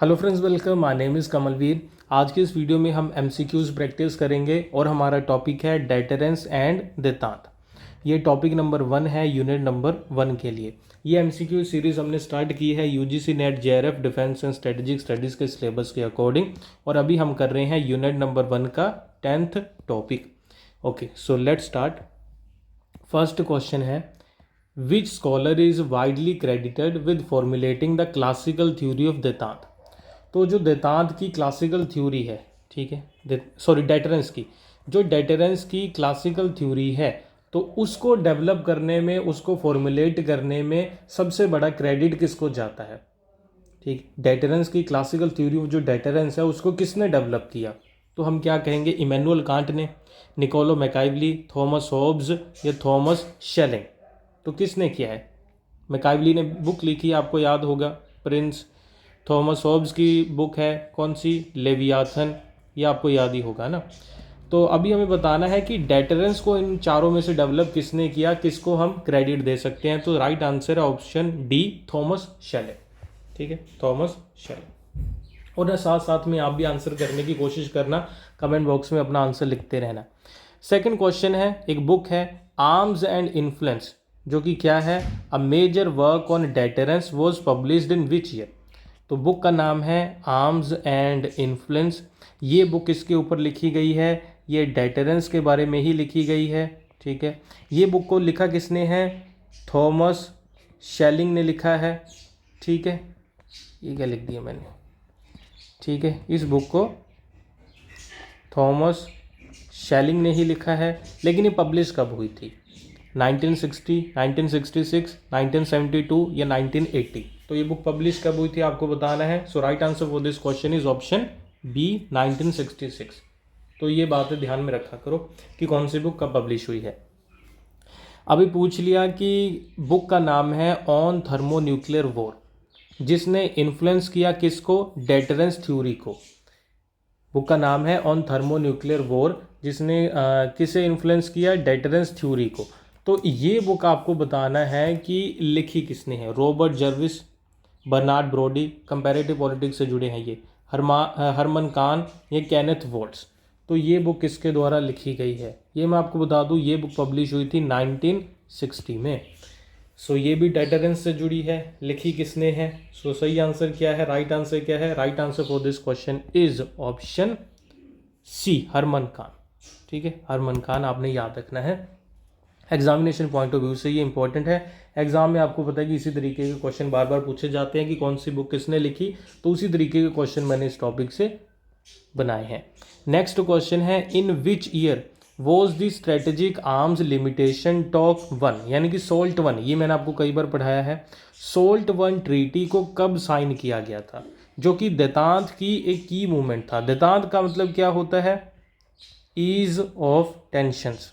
Hello friends, welcome. My name is Kamalveer. आज की इस वीडियो में हम एमसीक्यूज़ प्रैक्टिस करेंगे और हमारा टॉपिक है डेटरेंस एंड देतांत। ये टॉपिक नंबर 1 है यूनिट नंबर 1 के लिए। ये एमसीक्यू सीरीज़ हमने स्टार्ट की है UGC net JRF defence and strategic studies के सिलेबस के अकॉर्डिंग, और अभी हम कर रहे हैं यूनिट नंबर 1 का 10th topic. Okay, so let's start. First question है, which scholar is widely credited with formulating the classical theory of detente. तो जो देतांत की क्लासिकल थ्योरी है, ठीक है, डेटरेंस की, जो डेटरेंस की क्लासिकल थ्योरी है, तो उसको डेवलप करने में, उसको फॉर्मुलेट करने में सबसे बड़ा क्रेडिट किसको जाता है। ठीक, डेटरेंस की क्लासिकल थ्योरी जो डेटरेंस है उसको किसने डेवलप किया, तो हम क्या कहेंगे, इमैनुअल कांट ने, निकोलो मैकाइवली, थॉमस हॉब्स या थॉमस शेलिंग। तो किसने किया है? मैकाइवली ने बुक लिखी, आपको याद होगा, प्रिंस। थॉमस हॉब्स की बुक है कौन सी, लेवियाथन, ये आपको याद ही होगा ना। तो अभी हमें बताना है कि डेटरेंस को इन चारों में से डेवलप किसने किया, किसको हम क्रेडिट दे सकते हैं। तो राइट आंसर है ऑप्शन डी, थॉमस शेलिंग। ठीक है, थॉमस शेलिंग। और साथ साथ में आप भी आंसर करने की कोशिश करना, कमेंट बॉक्स में अपना आंसर लिखते रहना। सेकंड क्वेश्चन है, एक बुक है आर्म्स एंड इन्फ्लुएंस, जो कि क्या है, a major work on deterrence was published in which year. तो बुक का नाम है आर्म्स एंड इन्फ्लुएंस। ये बुक किसके ऊपर लिखी गई है? ये डेटरेंस के बारे में ही लिखी गई है। ठीक है, ये बुक को लिखा किसने है? थॉमस शेलिंग ने लिखा है। ठीक है, ये क्या लिख दिया मैंने। ठीक है, इस बुक को थॉमस शेलिंग ने ही लिखा है, लेकिन ये पब्लिश कब हुई थी? 1960, 1966, 1972 या 1980? तो ये बुक पब्लिश कब हुई थी आपको बताना है। So right answer for this question is option B, 1966। तो ये बातें ध्यान में रखा करो कि कौन सी बुक कब पब्लिश हुई है। अभी पूछ लिया कि बुक का नाम है ऑन थर्मोन्यूक्लियर वॉर, जिसने इन्फ्लुएंस किया किसको? डेटरेंस थ्योरी को। बुक का नाम है ऑन थर्मोन्यूक्लियर वॉर, जिसने किसे इन्फ्लुएंस किया? डेटरेंस थ्योरी को। तो ये बुक आपको बताना है कि लिखी किसने है। Robert Jervis, Bernard Brodie, comparative politics से जुड़े हैं ये, हरमन कान, ये केनेथ वॉल्ट्स। तो ये बुक किसके द्वारा लिखी गई है? ये मैं आपको बता दूं, ये बुक पब्लिश हुई थी 1960 में। सो ये भी डेटरेंस से जुड़ी है, लिखी किसने है? सो सही आंसर क्या है, राइट आंसर क्या है? Right answer for this question is option C, Herman Kahn. ठीक है, हरमन खान आपने याद रखना है, एग्जामिनेशन पॉइंट ऑफ व्यू से ये इंपॉर्टेंट है। एग्जाम में आपको पता है कि इसी तरीके के क्वेश्चन बार बार पूछे जाते हैं कि कौन सी बुक किसने लिखी, तो उसी तरीके के क्वेश्चन मैंने इस टॉपिक से बनाए हैं। नेक्स्ट क्वेश्चन है, in which year was the strategic arms limitation talk 1, यानी कि सोल्ट 1, ये मैंने आपको कई बार पढ़ाया है। सोल्ट 1 ट्रीटी को कब साइन किया गया था, जो कि देतांत की एक की मूवमेंट था। देतांत का मतलब क्या होता है? Ease of tensions.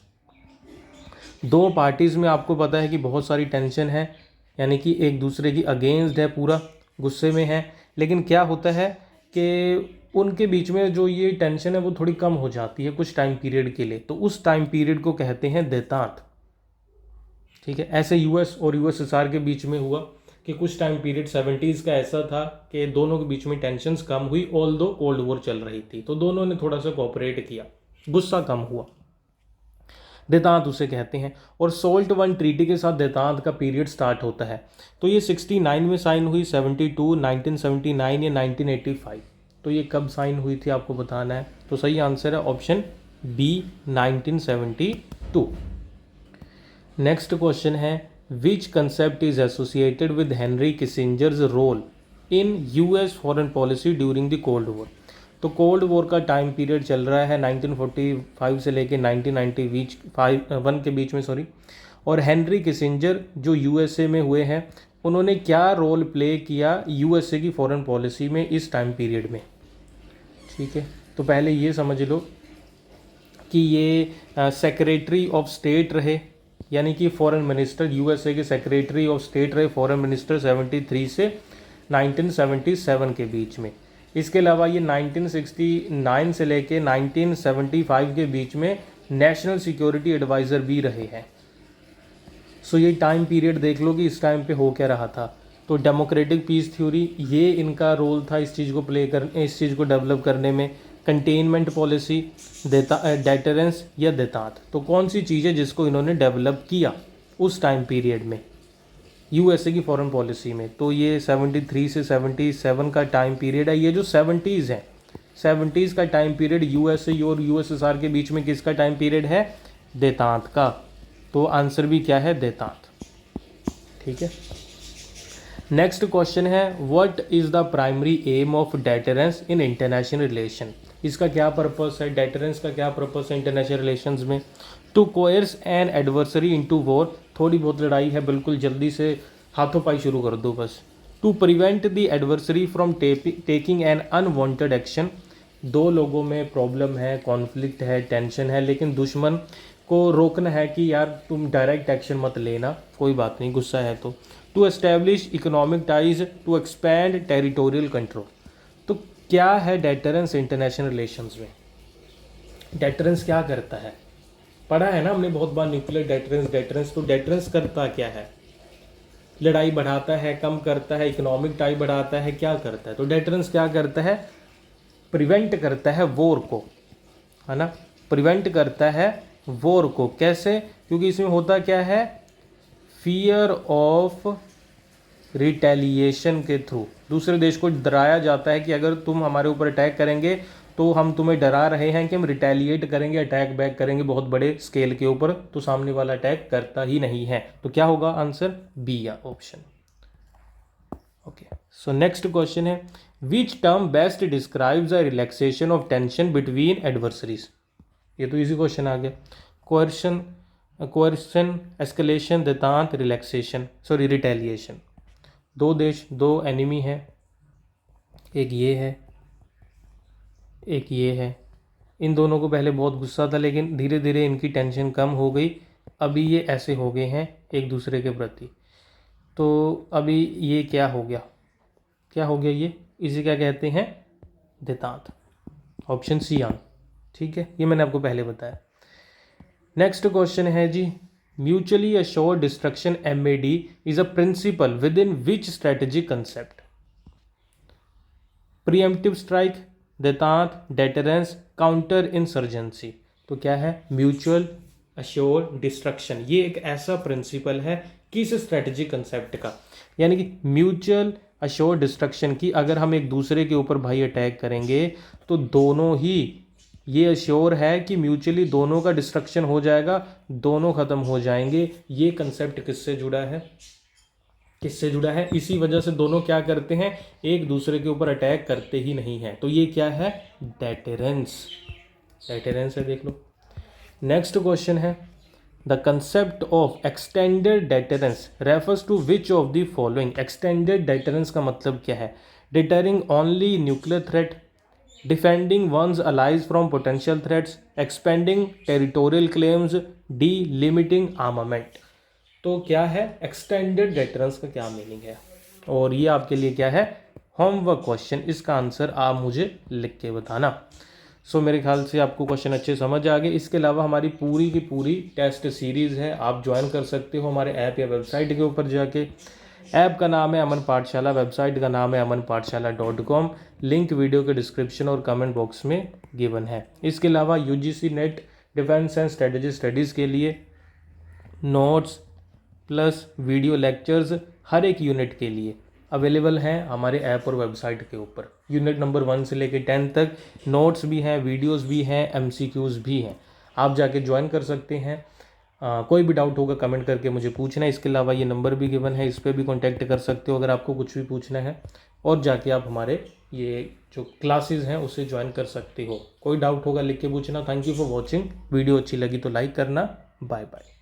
दो पार्टीज़ में आपको पता है कि बहुत सारी टेंशन है, यानी कि एक दूसरे की अगेंस्ट है, पूरा गुस्से में है, लेकिन क्या होता है कि उनके बीच में जो ये टेंशन है वो थोड़ी कम हो जाती है कुछ टाइम पीरियड के लिए, तो उस टाइम पीरियड को कहते हैं देतांत। ठीक है, ऐसे यूएस और यूएसएसआर के बीच में हुआ कि कुछ टाइम पीरियड 70s का ऐसा था कि दोनों के बीच में टेंशन्स कम हुई, ऑल दो कोल्ड वॉर चल रही थी, तो दोनों ने थोड़ा सा कोऑपरेट किया, गुस्सा कम हुआ, देतांत उसे कहते हैं। और सोल्ट 1 ट्रीटी के साथ देतांत का पीरियड स्टार्ट होता है। तो ये 69 में साइन हुई, 72, 1979 या 1985? तो ये कब साइन हुई थी आपको बताना है। तो सही आंसर है ऑप्शन बी, 1972। नेक्स्ट क्वेश्चन है, which concept is associated with Henry Kissinger's role in US foreign policy during the cold war. तो कोल्ड वॉर का टाइम पीरियड चल रहा है 1945 से लेके 1991 के बीच में, सॉरी। और हेनरी किसिंजर जो यूएसए में हुए हैं, उन्होंने क्या रोल प्ले किया यूएसए की फॉरेन पॉलिसी में इस टाइम पीरियड में? ठीक है, तो पहले ये समझ लो कि ये सेक्रेटरी ऑफ स्टेट रहे, यानी कि फॉरेन मिनिस्टर, यूएसए के सेक्रेटरी ऑफ स्टेट रहे फॉरेन मिनिस्टर 73 से 1977 के बीच में। इसके अलावा ये 1969 से लेके 1975 के बीच में नेशनल सिक्योरिटी एडवाइज़र भी रहे हैं। सो ये टाइम पीरियड देख लो कि इस टाइम पे हो क्या रहा था। तो डेमोक्रेटिक पीस थ्योरी, ये इनका रोल था इस चीज़ को डेवलप करने में। कंटेनमेंट पॉलिसी, डेटरेंस या देतात, तो कौन सी चीज़ है जिसको इन्होंने डेवलप किया उस टाइम पीरियड में यूएसए की फॉरेन पॉलिसी में? तो ये 73 से 77 का टाइम पीरियड है। ये जो 70s है, 70s का टाइम पीरियड यूएसए और यूएसएसआर के बीच में किसका टाइम पीरियड है? देतात का। तो आंसर भी क्या है? देतात। ठीक है। नेक्स्ट क्वेश्चन है, what is the primary aim of deterrence in international relation? इसका क्या पर्पस है? डेटरेंस का क्या पर्पस है इंटरनेशनल रिलेशंस में? To coerce an adversary into war, थोड़ी बहुत लड़ाई है, बिल्कुल जल्दी से हाथों पाई शुरू कर दो बस। To prevent the adversary from taking an unwanted action, दो लोगों में प्रॉब्लम है, कॉन्फ्लिक्ट है, टेंशन है, लेकिन दुश्मन को रोकना है कि यार तुम डायरेक्ट एक्शन मत लेना, कोई बात नहीं, गुस्सा है तो। To establish economic ties, to expand territorial control. तो क्या है डेटरेंस इंटरनेशनल रिलेशंस में? डेटरेंस क्या करता है? पढ़ा है ना हमने बहुत बार, न्यूक्लियर डेटरेंस। तो डेटरेंस करता क्या है? लड़ाई बढ़ाता है, कम करता है, इकोनॉमिक टाई बढ़ाता है, क्या करता है? तो डेटरेंस क्या करता है? प्रिवेंट करता है वॉर को, है ना, प्रिवेंट करता है वॉर को। कैसे? क्योंकि इसमें होता क्या है? फियर ऑफ रिटेलिएशन के थ्रू दूसरे देश को डराया जाता है कि अगर तुम हमारे ऊपर अटैक करेंगे तो हम तुम्हें डरा रहे हैं कि हम रिटेलिएट करेंगे, अटैक बैक करेंगे बहुत बड़े स्केल के ऊपर, तो सामने वाला अटैक करता ही नहीं है। तो क्या होगा आंसर? बी या option. Okay, so next question है, which term best describes a relaxation of tension between adversaries? ये तो इजी क्वेश्चन आ गया। Coercion, escalation, detente, relaxation, sorry retaliation. दो देश, दो एनिमी है, एक ये है, एक ये है। इन दोनों को पहले बहुत गुस्सा था, लेकिन धीरे धीरे इनकी टेंशन कम हो गई, अभी ये ऐसे हो गए हैं एक दूसरे के प्रति। तो अभी ये क्या हो गया? क्या हो गया ये? इसे क्या कहते हैं? देतांत। ऑप्शन सी आन। ठीक है, ये मैंने आपको पहले बताया। नेक्स्ट क्वेश्चन है जी, mutually assured destruction MAD is a principle within which strategic concept? Preemptive strike, detente, deterrence, counterinsurgency. तो क्या है? Mutual assured destruction. ये एक ऐसा प्रिंसिपल है किस स्ट्रेटेजिक कंसेप्ट का, यानी कि म्यूचुअल अश्योर्ड डिस्ट्रक्शन की अगर हम एक दूसरे के ऊपर भाई अटैक करेंगे तो दोनों ही ये अश्योर है कि म्यूचुअली दोनों का डिस्ट्रक्शन हो जाएगा, दोनों खत्म हो जाएंगे। ये कंसेप्ट किससे जुड़ा है? किससे जुड़ा है? इसी वजह से दोनों क्या करते हैं? एक दूसरे के ऊपर अटैक करते ही नहीं है। तो ये क्या है? डेटरेंस। डेटरेंस है, देख लो। नेक्स्ट क्वेश्चन है, the concept of extended deterrence refers to which of the following? Extended deterrence का मतलब क्या है? Deterring only nuclear threat, defending one's allies from potential threats, expending territorial claims, delimiting armament. तो क्या है extended deterrence का क्या meaning है? और ये आपके लिए क्या है? Homework question. इसका आंसर आप मुझे लिख के बताना। सो मेरे ख्याल से आपको क्वेश्चन अच्छे समझ आ गए। इसके अलावा हमारी पूरी की पूरी टेस्ट सीरीज़ है, आप ज्वाइन कर सकते हो हमारे ऐप या वेबसाइट के ऊपर जाके। ऐप का नाम है अमन पाठशाला, वेबसाइट का नाम है amanpathshala.com। लिंक वीडियो के डिस्क्रिप्शन और कमेंट बॉक्स में गिवन है। इसके अलावा UGC net defence and strategy studies के लिए नोट्स प्लस वीडियो लेक्चर्स हर एक यूनिट के लिए अवेलेबल हैं हमारे ऐप और वेबसाइट के ऊपर। यूनिट नंबर 1 से लेकर 10 तक नोट्स भी हैं, वीडियोस भी हैं, MCQs भी हैं। आप जाके ज्वाइन कर सकते हैं। कोई भी डाउट होगा कमेंट करके मुझे पूछना है। इसके अलावा ये नंबर भी गिवन है, इस पर भी कॉन्टैक्ट कर सकते हो अगर आपको कुछ भी पूछना है, और जाके आप हमारे ये जो क्लासेस हैं उसे ज्वाइन कर सकते हो। कोई डाउट होगा लिख के पूछना। Thank you for watching. Video अच्छी लगी तो लाइक करना। Bye bye.